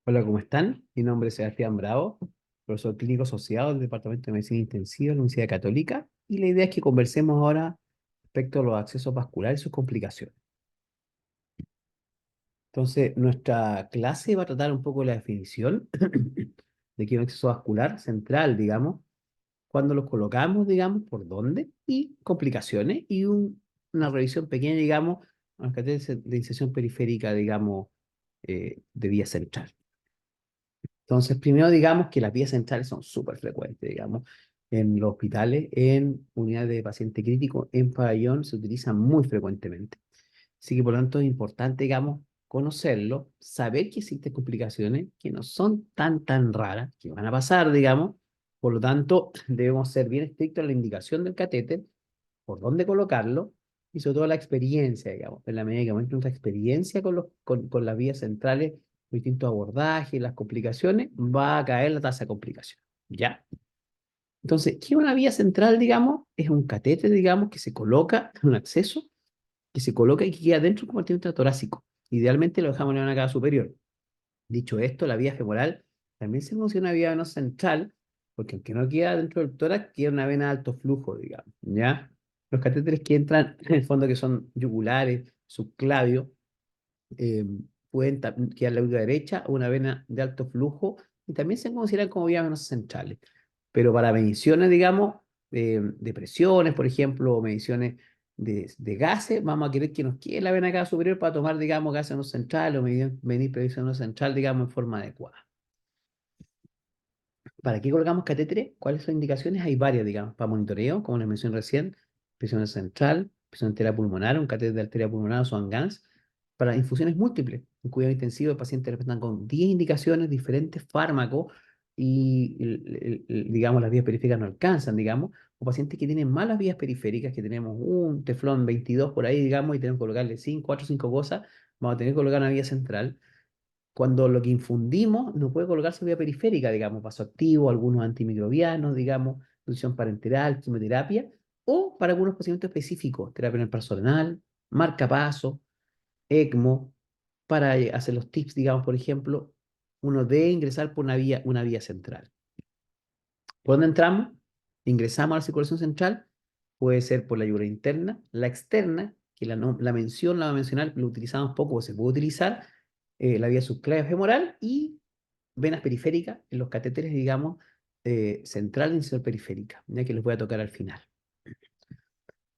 Hola, ¿cómo están? Mi nombre es Sebastián Bravo, profesor clínico asociado del Departamento de Medicina Intensiva de la Universidad Católica, y la idea es que conversemos ahora respecto a los accesos vasculares y sus complicaciones. Entonces, nuestra clase va a tratar un poco la definición de qué es un acceso vascular central, digamos, cuándo los colocamos, digamos, por dónde, y complicaciones, y una revisión pequeña, digamos, a los catéteres de inserción periférica, digamos, de vía central. Entonces, primero digamos que las vías centrales son súper frecuentes, digamos, en los hospitales, en unidades de paciente crítico, en pabellón se utilizan muy frecuentemente. Así que por lo tanto es importante, digamos, conocerlo, saber que existen complicaciones que no son tan raras, que van a pasar, digamos. Por lo tanto, debemos ser bien estrictos en la indicación del catéter, por dónde colocarlo, y sobre todo la experiencia, digamos, en la medida que aumente nuestra experiencia con las vías centrales, los distintos abordajes, las complicaciones, va a caer la tasa de complicación. ¿Ya? Entonces, ¿qué es una vía central, digamos? Es un catéter, digamos, que se coloca, un acceso, que se coloca y que queda dentro del compartimento torácico. Idealmente lo dejamos en la cava superior. Dicho esto, la vía femoral también se considera una vía venosa central, porque aunque no queda dentro del tórax, queda una vena de alto flujo, digamos, ¿ya? Los catéteres que entran, en el fondo, que son yugulares, subclavios, eh, pueden quedar en la aurícula derecha o una vena de alto flujo, y también se consideran como vías venosas centrales. Pero para mediciones, digamos, de presiones, por ejemplo, o mediciones de gases, vamos a querer que nos quede la vena cava superior para tomar, digamos, gases no central o medir presión no central, digamos, en forma adecuada. ¿Para qué colocamos catéteres? ¿Cuáles son las indicaciones? Hay varias, digamos, para monitoreo, como les mencioné recién, presión central, presión arterial pulmonar, un catéter de arteria pulmonar o Swan-Ganz, para infusiones múltiples. En cuidado intensivo, el paciente respetan con 10 indicaciones, diferentes fármacos, y, digamos, las vías periféricas no alcanzan, digamos, o pacientes que tienen malas vías periféricas, que tenemos un teflón 22 por ahí, digamos, y tenemos que colocarle 5, 4 o 5 cosas, vamos a tener que colocar una vía central cuando lo que infundimos no puede colocarse vía periférica, digamos, vasoactivo, algunos antimicrobianos, digamos, solución parenteral, quimioterapia, o para algunos procedimientos específicos, terapia en el personal, marcapaso, ECMO, para hacer los tips, digamos, por ejemplo, uno debe ingresar por una vía central. ¿Por dónde entramos? Ingresamos a la circulación central, puede ser por la yugular interna, la externa, que la mención, la va a mencionar, lo utilizamos poco, o se puede utilizar, la vía subclavia femoral y venas periféricas en los catéteres, digamos, central y incisor periférica, ya que les voy a tocar al final.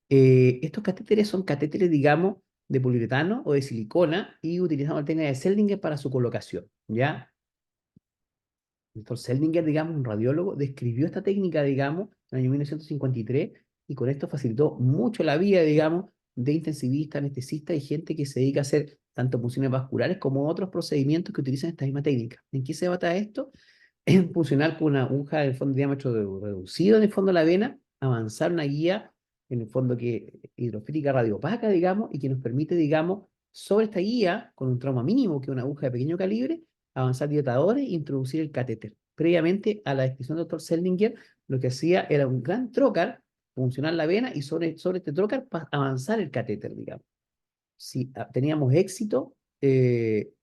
Estos catéteres son catéteres, digamos, de poliuretano o de silicona y utilizamos la técnica de Seldinger para su colocación, ¿ya? El doctor Seldinger, digamos, un radiólogo, describió esta técnica, digamos, en el año 1953 y con esto facilitó mucho la vida, digamos, de intensivistas, anestesistas y gente que se dedica a hacer tanto funciones vasculares como otros procedimientos que utilizan esta misma técnica. ¿En qué se basa esto? En funcionar con una aguja de fondo de diámetro reducido en el fondo de la vena, avanzar una guía en el fondo que hidrofílica radiopaca, digamos, y que nos permite, digamos, sobre esta guía, con un trauma mínimo, que es una aguja de pequeño calibre, avanzar dilatadores e introducir el catéter. Previamente a la descripción del doctor Seldinger, lo que hacía era un gran trocar, funcionar la vena y sobre este trocar avanzar el catéter, digamos. Si teníamos éxito,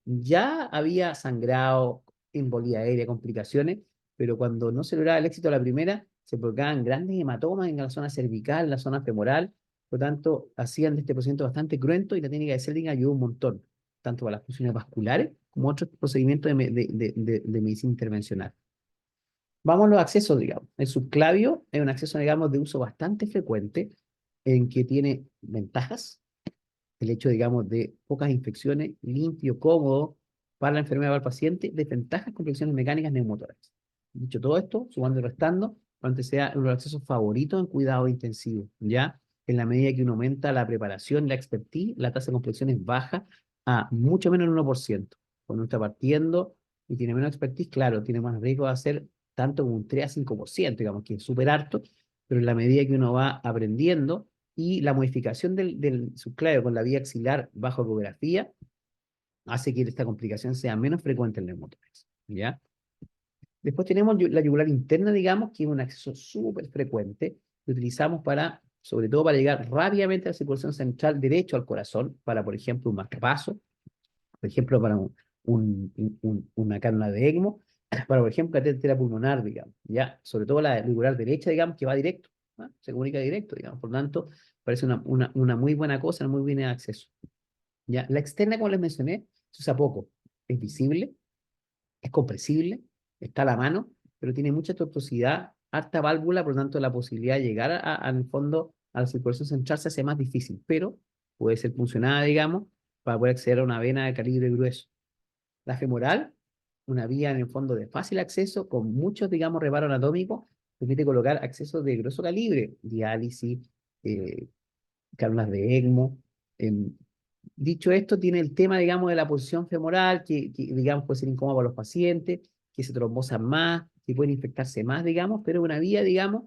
ya había sangrado, embolía aérea, complicaciones, pero cuando no se lograba el éxito a la primera, se provocaban grandes hematomas en la zona cervical, en la zona femoral, por lo tanto, hacían de este procedimiento bastante cruento y la técnica de Seldinger ayudó un montón, tanto para las funciones vasculares como otros procedimientos de medicina intervencional. Vamos a los accesos, digamos. El subclavio es un acceso, digamos, de uso bastante frecuente, en que tiene ventajas el hecho, digamos, de pocas infecciones, limpio, cómodo para la enfermedad del paciente, desventajas con infecciones mecánicas neumotórax. Dicho todo esto, sumando y restando, probablemente sea uno de los accesos favoritos en cuidado intensivo, ¿ya? En la medida que uno aumenta la preparación, la expertise, la tasa de complicaciones baja a mucho menos del 1%. Cuando uno está partiendo y tiene menos expertise, claro, tiene más riesgo de hacer tanto como un 3 a 5%, digamos, que es súper harto, pero en la medida que uno va aprendiendo, y la modificación del subclavio con la vía axilar bajo ecografía hace que esta complicación sea menos frecuente en el neumotórax, ¿ya? Después tenemos la yugular interna, digamos, que es un acceso súper frecuente que utilizamos para, sobre todo para llegar rápidamente a la circulación central derecho al corazón, para, por ejemplo, un marcapaso, por ejemplo, para una cánula de ECMO para, por ejemplo, catéter pulmonar, digamos, ya, sobre todo la yugular derecha, digamos, que va directo, ¿no? Se comunica directo, digamos, por lo tanto, parece una muy buena cosa, un muy buen acceso. Ya, la externa, como les mencioné, se usa poco, es visible, es compresible, está a la mano, pero tiene mucha tortuosidad, harta válvula, por lo tanto la posibilidad de llegar al fondo a la circulación central se hace más difícil, pero puede ser funcionada, digamos, para poder acceder a una vena de calibre grueso. La femoral, una vía en el fondo de fácil acceso, con muchos, digamos, reparos anatómicos, permite colocar accesos de grueso calibre, diálisis, eh, cánulas de ECMO. em, Dicho esto, tiene el tema, digamos, de la posición femoral, digamos, puede ser incómodo para los pacientes, que se trombosan más, que pueden infectarse más, digamos, pero una vía, digamos,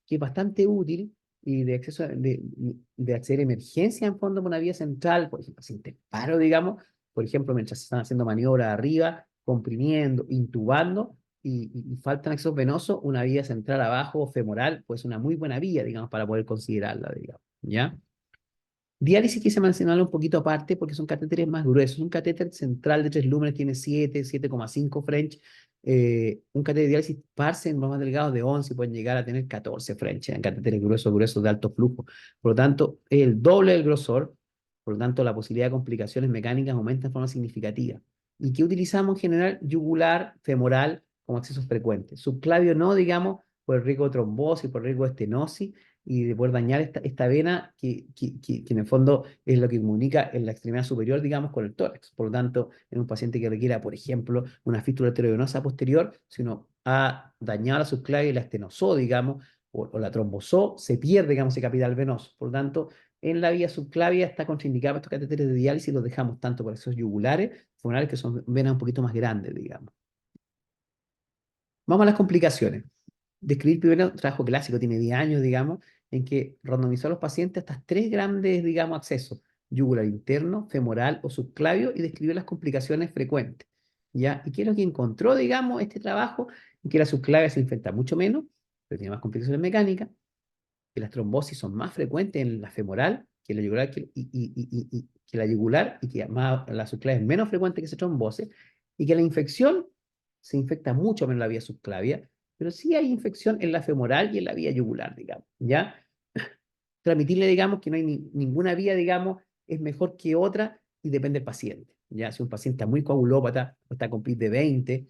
que es bastante útil y de acceso, de acceder a emergencia en fondo por una vía central, por ejemplo, pacientes paro, digamos, por ejemplo, mientras se están haciendo maniobras arriba, comprimiendo, intubando, y faltan accesos venosos, una vía central abajo, femoral, pues una muy buena vía, digamos, para poder considerarla, digamos, ¿ya? Diálisis quise mencionarlo un poquito aparte porque son catéteres más gruesos. Un catéter central de 3 lúmenes tiene 7,5 French. Un catéter de diálisis parse más delgado de 11 pueden llegar a tener 14 French en catéteres gruesos de alto flujo. Por lo tanto, es el doble del grosor. Por lo tanto, la posibilidad de complicaciones mecánicas aumenta de forma significativa. ¿Y qué utilizamos en general? Yugular, femoral, como accesos frecuentes. Subclavio no, digamos, por el riesgo de trombosis, por el riesgo de estenosis y de poder dañar esta vena que en el fondo es lo que comunica en la extremidad superior, digamos, con el tórax. Por lo tanto, en un paciente que requiera, por ejemplo, una fístula arteriovenosa posterior, si uno ha dañado la subclavia y la estenosó, digamos, o la trombosó, se pierde, digamos, ese capital venoso. Por lo tanto, en la vía subclavia está contraindicado estos catéteres de diálisis y los dejamos tanto para esos yugulares, femoral, que son venas un poquito más grandes, digamos. Vamos a las complicaciones. Describir primero un trabajo clásico, tiene 10 años, digamos, en que randomizó a los pacientes hasta tres grandes, digamos, accesos, yugular interno, femoral o subclavio, y describió las complicaciones frecuentes. ¿Ya? ¿Y qué es lo que encontró, digamos, este trabajo? En que la subclavia se infecta mucho menos, pero tiene más complicaciones mecánicas, que las trombosis son más frecuentes en la femoral que en la yugular, que la yugular, y que más, la subclavia es menos frecuente que esa trombosis, y que la infección se infecta mucho menos en la vía subclavia, pero sí hay infección en la femoral y en la vía yugular, digamos, ¿ya? Transmitirle, digamos, que no hay ninguna vía, digamos, es mejor que otra y depende del paciente, ¿ya? Si un paciente está muy coagulópata o está con PIB de 20,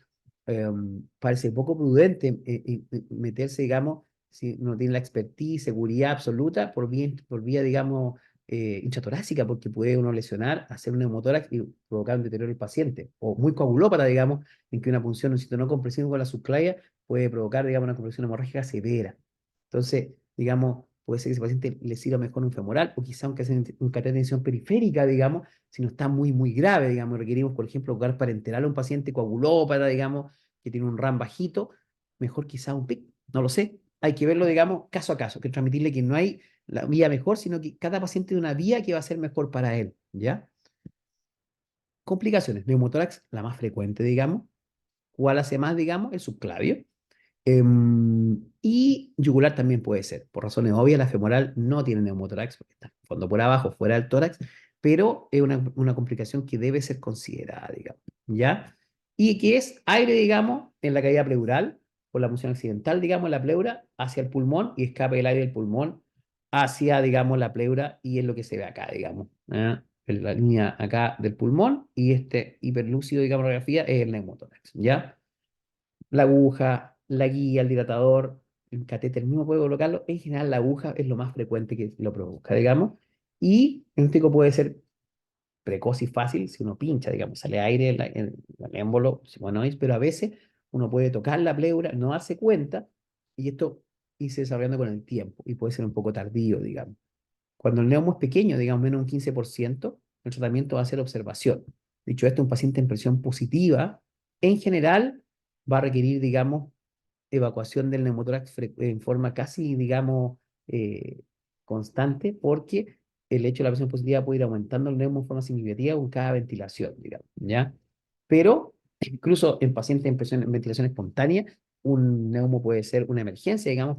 parece poco prudente meterse, digamos, si no tiene la expertise, seguridad absoluta por vía, digamos, intratorácica, porque puede uno lesionar, hacer un neumotórax y provocar un deterioro del paciente. O muy coagulópata, digamos, en que una punción, un sitio no compresivo con la subclavia puede provocar, digamos, una compresión hemorrágica severa. Entonces, digamos, puede ser que ese paciente le sirva mejor un femoral o quizá aunque sea un catéter de tensión periférica, digamos, si no está muy grave, digamos, requerimos, por ejemplo, colocar parenteral a un paciente coagulópata, digamos, que tiene un RAM bajito, mejor quizá un PIC, no lo sé. Hay que verlo, digamos, caso a caso, que transmitirle que no hay la vía mejor, sino que cada paciente tiene una vía que va a ser mejor para él, ¿ya? Complicaciones, neumotórax, la más frecuente, digamos. ¿Cuál hace más, digamos? El subclavio. Y yugular también puede ser. Por razones obvias, la femoral no tiene neumotórax, porque está en fondo por abajo, fuera del tórax, pero es una complicación que debe ser considerada, digamos. ¿Ya? Y que es aire, digamos, en la caída pleural, por la punción accidental, digamos, en la pleura, hacia el pulmón y escape el aire del pulmón hacia, digamos, la pleura y es lo que se ve acá, digamos. ¿Eh? En la línea acá del pulmón y este hiperlúcido, digamos, radiografía es el neumotórax. ¿Ya? La aguja, la guía, el dilatador, el catéter mismo puede colocarlo. En general, la aguja es lo más frecuente que lo produzca, digamos. Y el diagnóstico puede ser precoz y fácil si uno pincha, digamos, sale aire en el émbolo sigmoides, pero a veces uno puede tocar la pleura, no darse cuenta, y esto irse desarrollando con el tiempo, y puede ser un poco tardío, digamos. Cuando el neumo es pequeño, digamos menos de un 15%, el tratamiento va a ser observación. Dicho esto, un paciente en presión positiva, en general, va a requerir, digamos, evacuación del neumotórax en forma casi, digamos, constante, porque el hecho de la presión positiva puede ir aumentando el neumo en forma significativa con cada ventilación, digamos, ¿ya? Pero incluso en pacientes en ventilación espontánea, un neumo puede ser una emergencia, digamos,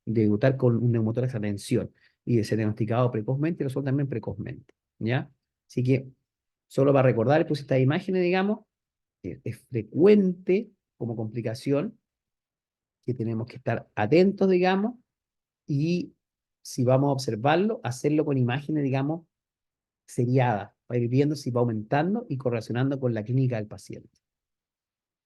debutar con un neumotórax a tensión y de ser diagnosticado precozmente y resuelto también precozmente, ¿ya? Así que Solo para recordar, puse estas imágenes, digamos, que es frecuente como complicación, que tenemos que estar atentos, digamos, y si vamos a observarlo, hacerlo con imágenes, digamos, seriadas, para ir viendo si va aumentando y correlacionando con la clínica del paciente.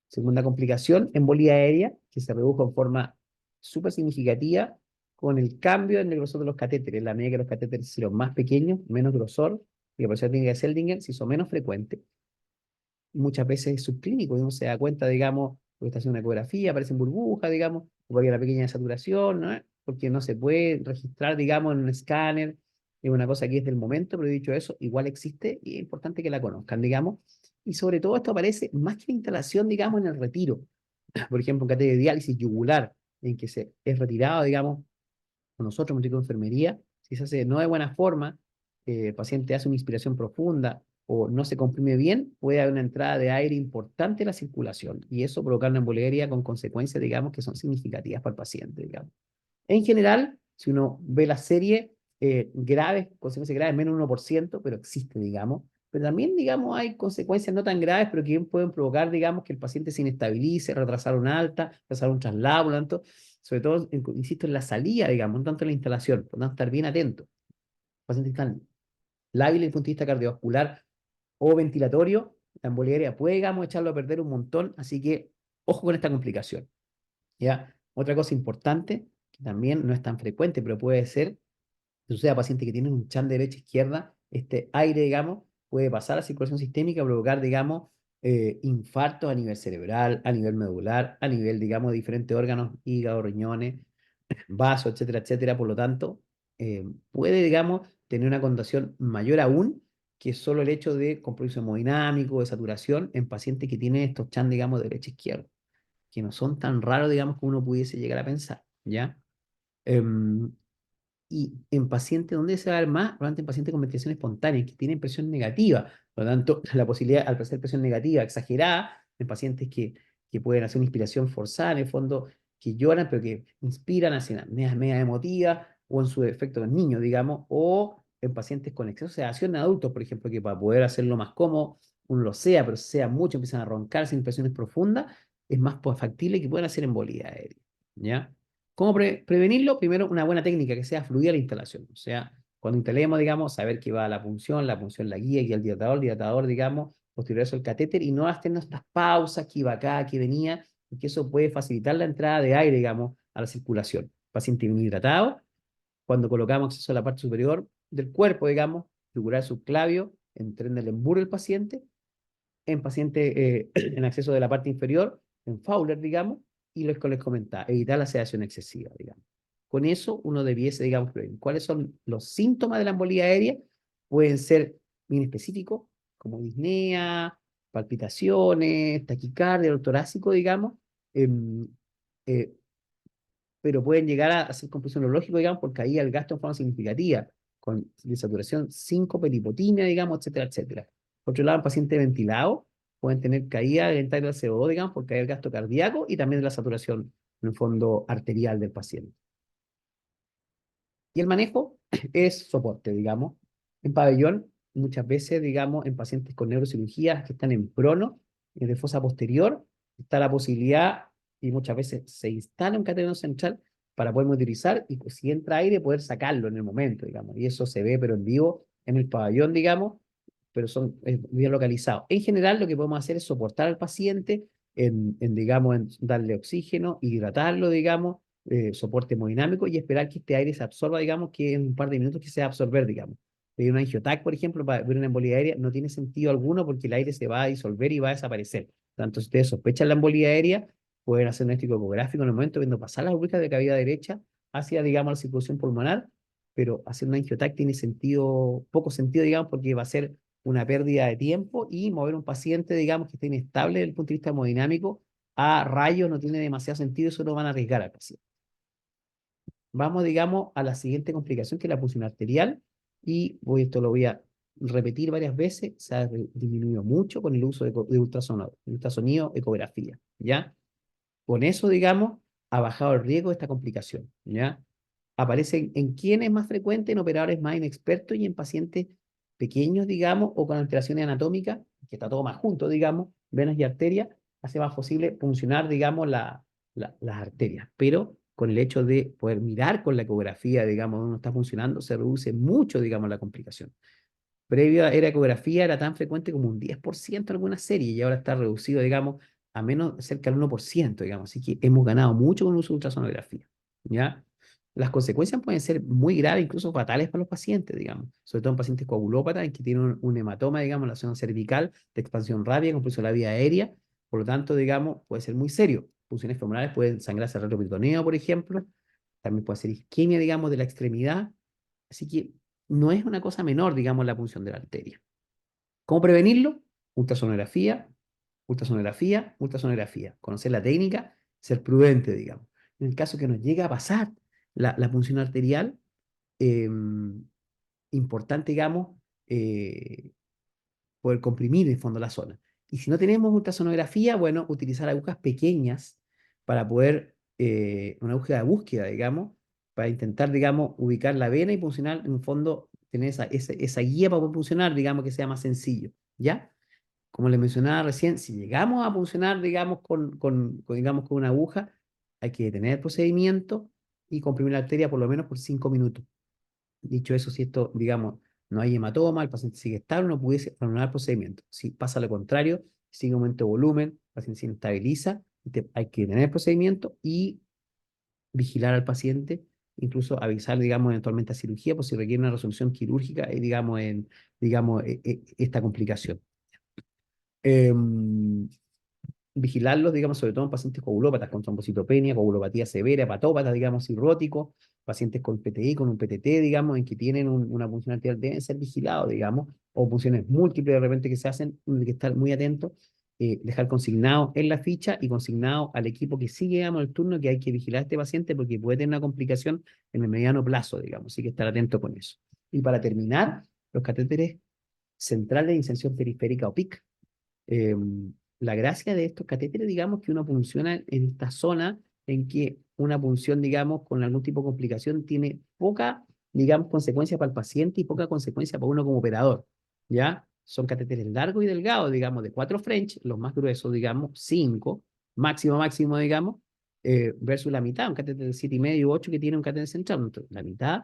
Segunda complicación, embolía aérea, que se redujo en forma súper significativa con el cambio en el grosor de los catéteres. La medida que los catéteres se hicieron más pequeños, menos grosor, y la operación técnica de Seldinger se hizo menos frecuente. Muchas veces es subclínico, y uno se da cuenta, digamos, porque está haciendo una ecografía, aparecen burbujas, digamos, o porque hay una pequeña saturación, ¿no? Porque no se puede registrar, digamos, en un escáner, es una cosa que es del momento, pero dicho eso, igual existe y es importante que la conozcan, digamos. Y sobre todo esto aparece más que la instalación, digamos, en el retiro. Por ejemplo, un catéter de diálisis yugular, en que se es retirado, digamos, con nosotros, un chico de enfermería, si se hace no de buena forma, el paciente hace una inspiración profunda o no se comprime bien, puede haber una entrada de aire importante en la circulación y eso provocar una embolia con consecuencias, digamos, que son significativas para el paciente, digamos. En general, si uno ve la serie, graves, consecuencias graves, menos 1%, pero existe, digamos. Pero también, digamos, hay consecuencias no tan graves, pero que bien pueden provocar, digamos, que el paciente se inestabilice, retrasar una alta, retrasar un traslado, por lo tanto, sobre todo, insisto, en la salida, digamos, no tanto en la instalación, por lo tanto, estar bien atento. Pacientes que están lábiles desde el punto de vista cardiovascular o ventilatorio, la embolia aérea puede, digamos, echarlo a perder un montón, así que ojo con esta complicación. ¿Ya? Otra cosa importante, que también no es tan frecuente, pero puede ser, que sucede a pacientes que tienen un chan de derecha-izquierda, este aire, digamos, puede pasar a circulación sistémica, provocar, digamos, infartos a nivel cerebral, a nivel medular, a nivel, digamos, de diferentes órganos, hígado, riñones, vasos, etcétera, etcétera. Por lo tanto, puede, digamos, tener una connotación mayor aún que solo el hecho de compromiso hemodinámico, de saturación en pacientes que tienen estos chan, digamos, de derecha-izquierda, que no son tan raros, digamos, como uno pudiese llegar a pensar, ¿ya? Em, y en pacientes, ¿dónde se va a ver más? Probablemente en pacientes con ventilación espontánea, que tienen presión negativa. Por lo tanto, la posibilidad, al parecer presión negativa exagerada, en pacientes que pueden hacer una inspiración forzada, en el fondo, que lloran, pero que inspiran, hacen apneas media emotivas, o en su defecto en niños, digamos, o en pacientes con exceso de sedación en adultos, por ejemplo, que para poder hacerlo más cómodo, uno lo sea, pero sea mucho, empiezan a roncar sin inspiraciones profundas, es más factible que puedan hacer embolía aérea, ¿ya? ¿Cómo prevenirlo? Primero, una buena técnica que sea fluida la instalación. O sea, cuando instalemos, digamos, saber que va la punción la guía, que el dilatador, digamos, posterior a eso el catéter, y no hacer estas pausas, que iba acá, que venía, porque eso puede facilitar la entrada de aire, digamos, a la circulación. Paciente bien hidratado, cuando colocamos acceso a la parte superior del cuerpo, digamos, figurar subclavio, en tren del emburo del paciente, en paciente en acceso de la parte inferior, en Fowler, digamos, y lo que les comentaba, evitar la sedación excesiva, digamos. Con eso uno debiese, digamos, prevenir. ¿Cuáles son los síntomas de la embolía aérea? Pueden ser bien específicos, como disnea, palpitaciones, taquicardia, dolor torácico, digamos, eh, eh, pero pueden llegar a ser compulsión neurológico, digamos, por caída del gasto en forma significativa, con desaturación, síncope, lipotimia, digamos, etcétera, etcétera. Por otro lado, en pacientes ventilados pueden tener caída del del CO2, digamos, por caída del gasto cardíaco y también de la saturación, en el fondo, arterial del paciente. Y el manejo es soporte, digamos. En pabellón, muchas veces, digamos, en pacientes con neurocirugías que están en prono, de fosa posterior, está la posibilidad, y muchas veces se instala un catéter central para poder utilizar y si entra aire, poder sacarlo en el momento, digamos. Y eso se ve, pero en vivo, en el pabellón, digamos, pero son bien localizados. En general, lo que podemos hacer es soportar al paciente digamos, en darle oxígeno, hidratarlo, digamos, soporte hemodinámico y esperar que este aire se absorba, digamos, que en un par de minutos que se va a absorber, digamos. Pedir una angiotac, por ejemplo, para ver una embolía aérea, no tiene sentido alguno porque el aire se va a disolver y va a desaparecer. Tanto si ustedes sospechan la embolía aérea, pueden hacer un estudio ecográfico en el momento viendo pasar las burbujas de cavidad derecha hacia, digamos, la circulación pulmonar, pero hacer una angiotac tiene sentido, poco sentido, digamos, porque va a ser una pérdida de tiempo y mover un paciente, digamos, que esté inestable desde el punto de vista hemodinámico a rayos no tiene demasiado sentido, eso lo van a arriesgar al paciente. Vamos, digamos, a la siguiente complicación, que es la punción arterial, y esto lo voy a repetir varias veces, se ha disminuido mucho con el uso de ultrasonido, ecografía, ¿ya? Con eso, digamos, ha bajado el riesgo de esta complicación, ¿ya? Aparece en quienes es más frecuente, en operadores más inexpertos y en pacientes pequeños, digamos, o con alteraciones anatómicas, que está todo más junto, digamos, venas y arterias, hace más posible funcionar, digamos, las arterias. Pero con el hecho de poder mirar con la ecografía, digamos, dónde está funcionando, se reduce mucho, digamos, la complicación. Previo a la ecografía era tan frecuente como un 10% en algunas series y ahora está reducido, digamos, a menos cerca del 1%, digamos. Así que hemos ganado mucho con el uso de ultrasonografía, ¿ya? Las consecuencias pueden ser muy graves, incluso fatales para los pacientes, digamos, sobre todo en pacientes coagulópatas, en que tienen un hematoma, digamos, en la zona cervical de expansión rápida, compresión de la vía aérea, por lo tanto, digamos, puede ser muy serio. Funciones femorales pueden sangrarse al retroperitoneo, por ejemplo, también puede ser isquemia, digamos, de la extremidad, así que no es una cosa menor, digamos, la punción de la arteria. ¿Cómo prevenirlo? Ultrasonografía, ultrasonografía, ultrasonografía. Conocer la técnica, ser prudente, digamos. En el caso que nos llega a pasar la punción arterial, eh, importante, digamos, eh, poder comprimir en el fondo la zona. Y si no tenemos ultrasonografía, bueno, utilizar agujas pequeñas para poder, una aguja de búsqueda, digamos, para intentar, digamos, ubicar la vena y funcionar, en un fondo, tener esa guía para poder funcionar, digamos, que sea más sencillo, ¿ya? Como les mencionaba recién, si llegamos a funcionar, digamos, digamos, con una aguja, hay que detener el procedimiento y comprimir la arteria por lo menos por 5 minutos. Dicho eso, si esto, digamos, no hay hematoma, el paciente sigue estable, no pudiese anular el procedimiento. Si pasa lo contrario, sigue aumento de volumen, el paciente se inestabiliza, hay que detener el procedimiento y vigilar al paciente, incluso avisar, digamos, eventualmente a cirugía, por si requiere una resolución quirúrgica, digamos, esta complicación. Em, Vigilarlos, digamos, sobre todo en pacientes coagulópatas con trombocitopenia, coagulopatía severa, hepatópatas, digamos, cirróticos, pacientes con PTI, con un PTT, digamos, en que tienen una función arterial, deben ser vigilados, digamos, o funciones múltiples de repente que se hacen, hay que estar muy atentos, dejar consignado en la ficha y consignado al equipo que sigue, digamos, el turno, que hay que vigilar a este paciente porque puede tener una complicación en el mediano plazo, digamos, así que estar atento con eso. Y para terminar, los catéteres centrales de inserción periférica o PIC. Eh, la gracia de estos catéteres, digamos, que uno funciona en esta zona en que una punción, digamos, con algún tipo de complicación tiene poca, digamos, consecuencia para el paciente y poca consecuencia para uno como operador, ¿ya? Son catéteres largos y delgados, digamos, de 4 French, los más gruesos, digamos, 5, máximo, digamos, versus la mitad, un catéter de 7,5 u 8 que tiene un catéter central, entonces, la mitad,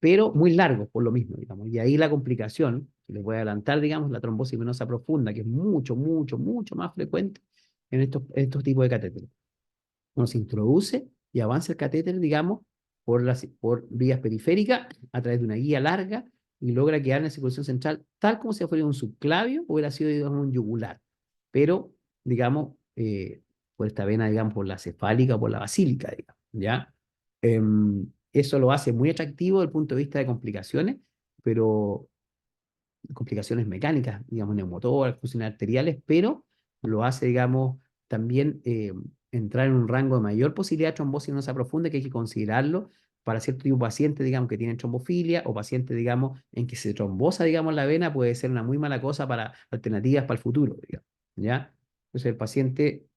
pero muy largo por lo mismo, digamos. Y ahí la complicación, que les voy a adelantar, digamos, la trombosis venosa profunda, que es mucho más frecuente en estos tipos de catéteres. Uno se introduce y avanza el catéter, digamos, por vías periféricas, a través de una guía larga, y logra quedar en la circulación central, tal como si fuera un subclavio o hubiera sido, digamos, un yugular. Pero, digamos, por esta vena, digamos, por la cefálica o por la basílica, digamos, ¿ya? Eso lo hace muy atractivo desde el punto de vista de complicaciones, pero complicaciones mecánicas, digamos, neumotoras, funciones arteriales, pero lo hace, digamos, también entrar en un rango de mayor posibilidad de trombosis venosa profunda que hay que considerarlo para cierto tipo de pacientes, digamos, que tienen trombofilia o pacientes, digamos, en que se trombosa, digamos, la vena, puede ser una muy mala cosa para alternativas para el futuro, digamos, ¿ya? Entonces el paciente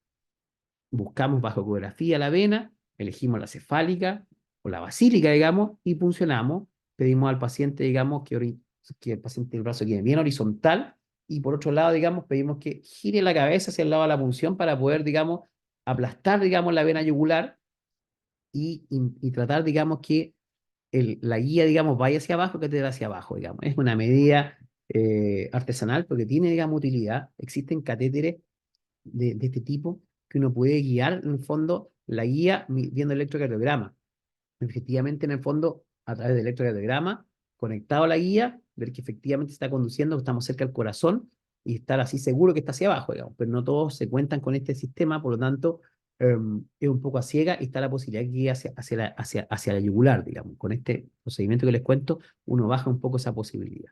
buscamos bajo ecografía la vena, elegimos la cefálica o la basílica, digamos, y puncionamos. Pedimos al paciente, digamos, que el paciente del brazo quede bien horizontal y por otro lado, digamos, pedimos que gire la cabeza hacia el lado de la punción para poder, digamos, aplastar, digamos, la vena yugular y tratar, digamos, que la guía, digamos, vaya hacia abajo, que te dé hacia abajo, digamos. Es una medida artesanal porque tiene, digamos, utilidad. Existen catéteres de este tipo que uno puede guiar, en el fondo, la guía viendo el electrocardiograma. Efectivamente, en el fondo, a través del electrocardiograma, conectado a la guía, ver que efectivamente está conduciendo, que estamos cerca del corazón y estar así seguro que está hacia abajo, digamos. Pero no todos se cuentan con este sistema, por lo tanto, es un poco a ciega y está la posibilidad que guíe hacia la yugular, digamos. Con este procedimiento que les cuento, uno baja un poco esa posibilidad.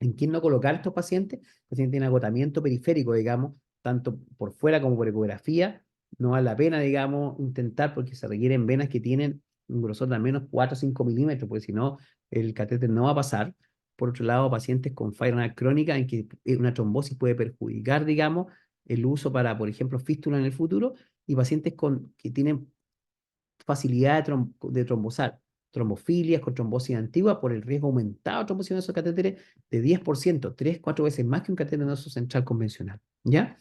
¿En quién no colocar a estos pacientes? El paciente tiene agotamiento periférico, digamos, tanto por fuera como por ecografía. No vale la pena, digamos, intentar porque se requieren venas que tienen un grosor de al menos 4 o 5 milímetros, porque si no, el catéter no va a pasar. Por otro lado, pacientes con falla renal crónica, en que una trombosis puede perjudicar, digamos, el uso para, por ejemplo, fístula en el futuro, y pacientes que tienen facilidad de trombosar. trombofilias con trombosis antigua por el riesgo aumentado de trombosis en esos catéteres de 10%, 3, 4 veces más que un catéter venoso central convencional. ¿Ya?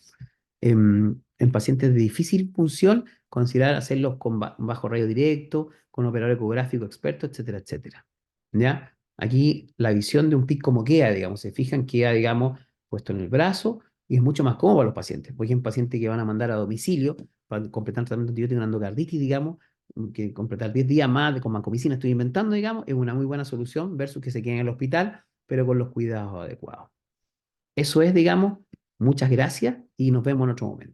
En pacientes de difícil función, considerar hacerlos con bajo rayo directo, con operador ecográfico experto, etcétera, etcétera. ¿Ya? Aquí la visión de un PIC como queda, digamos, se fijan, queda, digamos, puesto en el brazo y es mucho más cómodo para los pacientes. Porque hay un paciente que van a mandar a domicilio para completar tratamiento antibiótico en endocarditis, digamos, que completar 10 días más con vancomicina, estoy inventando, digamos, es una muy buena solución versus que se queden en el hospital, pero con los cuidados adecuados. Eso es, digamos, muchas gracias y nos vemos en otro momento.